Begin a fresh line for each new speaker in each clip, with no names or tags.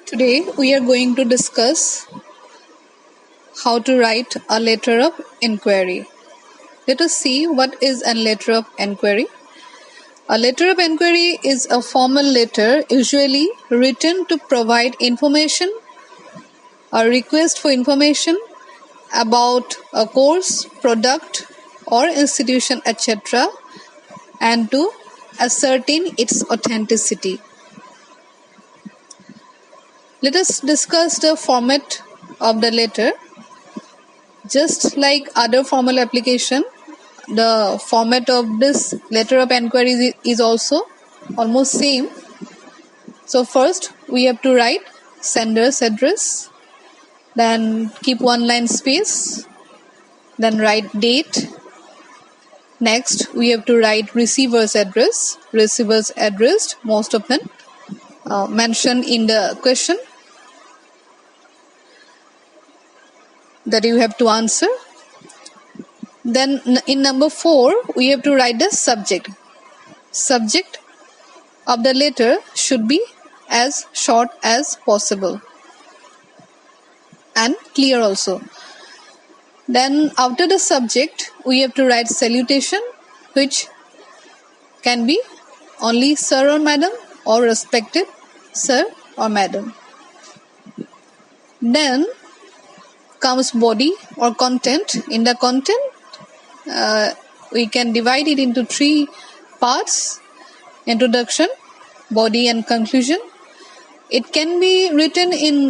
Today we are going to discuss how to write a letter of inquiry. Let us see what is a letter of inquiry. A letter of inquiry is a formal letter usually written to provide information, a request for information about a course, product or institution, etc., and to ascertain its authenticity. Let us discuss the format of the letter. Just like other formal application, the format of this letter of inquiry is also almost same. So first we have to write sender's address, then keep one line space, then write date. Next we have to write receiver's address. Receiver's address, most of them mentioned in the question that you have to answer. Then in number 4 we have to write the subject. Subject of the letter should be as short as possible and clear also. Then after the subject we have to write salutation, which can be only sir or madam or respected sir or madam. Then comes body or content. In the content we can divide it into 3 parts: introduction, body and conclusion. It can be written in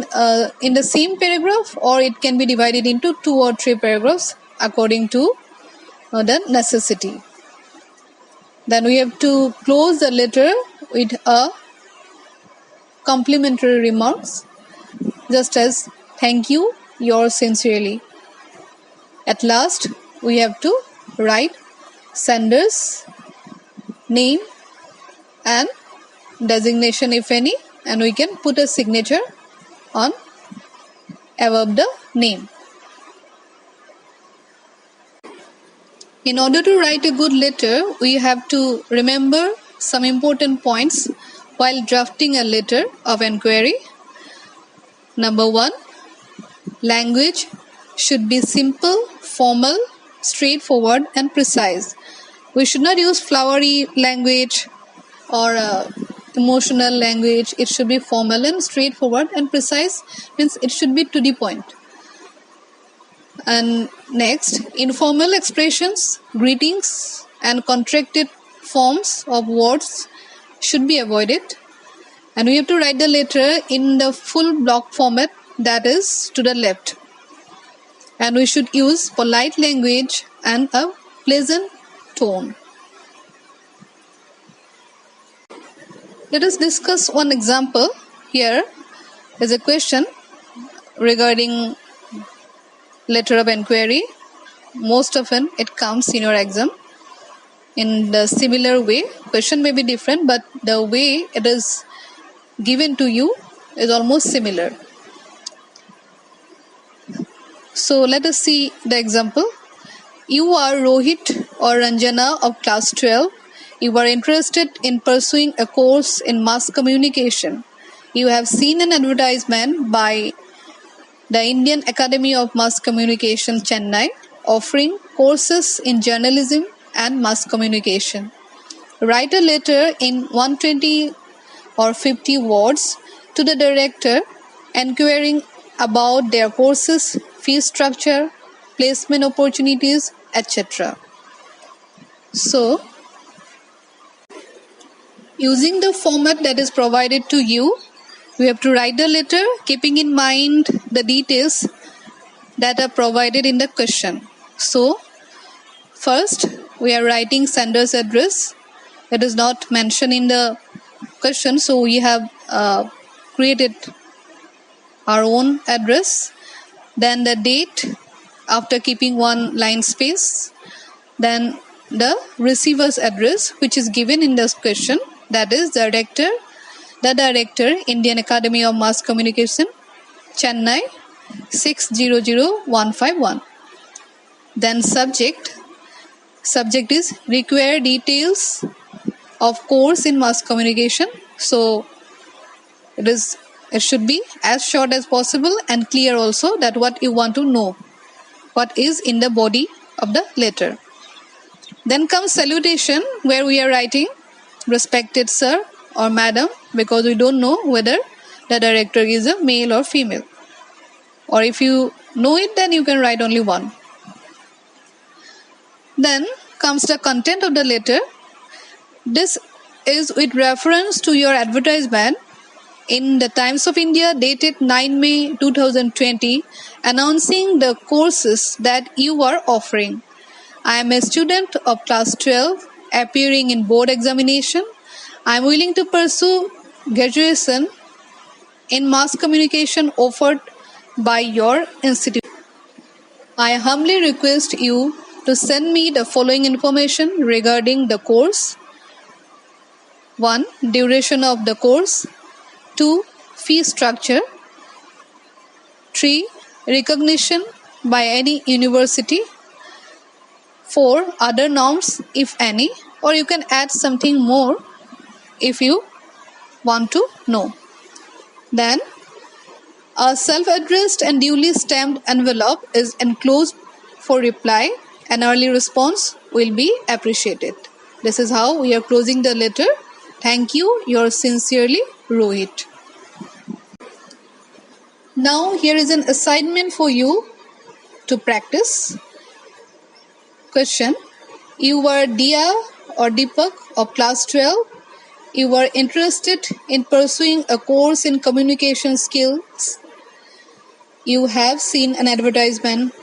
the same paragraph, or it can be divided into 2 or 3 paragraphs according to the necessity. Then we have to close the letter with a complimentary remarks, just as thank you, yours sincerely. At last we have to write sender's name and designation if any, and we can put a signature on above the name. In order to write a good letter, we have to remember some important points while drafting a letter of inquiry. Number 1, language should be simple, formal, straightforward and precise. We should not use flowery language or emotional language. It should be formal and straightforward, and precise means it should be to the point. And next, informal expressions, greetings and contracted forms of words should be avoided. And we have to write the letter in the full block format, that is to the left. And we should use polite language and a pleasant tone. Let us discuss one example. Here is a question regarding letter of inquiry. Most often it comes in your exam in the similar way. Question may be different, but the way it is given to you is almost similar. So let us see the example. You are Rohit or Ranjana of class 12. You are interested in pursuing a course in mass communication. You have seen an advertisement by the Indian Academy of Mass Communication, Chennai, offering courses in journalism and mass communication. Write a letter in 120 or 50 words to the director inquiring about their courses, fee structure, placement opportunities, etc. So, using the format that is provided to you, we have to write the letter keeping in mind the details that are provided in the question. So, first we are writing sender's address. It is not mentioned in the question, so we have created our own address. Then the date after keeping one line space. Then the receiver's address, which is given in this question, that is the director, Indian Academy of Mass Communication, Chennai, 600151. Then subject is require details of course in mass communication. So it is It should be as short as possible and clear also that what you want to know, what is in the body of the letter. Then comes salutation, where we are writing respected sir or madam, because we don't know whether the director is a male or female. Or if you know it, then you can write only one. Then comes the content of the letter. This is with reference to your advertisement in the Times of India dated 9 May 2020 announcing the courses that you are offering. I am a student of class 12 appearing in board examination. I am willing to pursue graduation in mass communication offered by your institute. I humbly request you to send me the following information regarding the course. 1. Duration of the course. 2. Fee structure. 3. Recognition by any university. 4. Other norms, if any, or you can add something more if you want to know. Then, a self-addressed and duly stamped envelope is enclosed for reply. An early response will be appreciated. This is how we are closing the letter. Thank you. Yours sincerely, Rohit. Now here is an assignment for you to practice. Question. You were Dia or Deepak of class 12. You were interested in pursuing a course in communication skills. You have seen an advertisement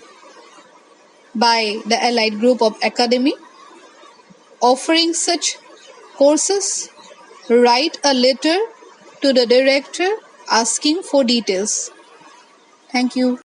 by the Allied Group of Academy offering such courses. Write a letter to the director asking for details. Thank you.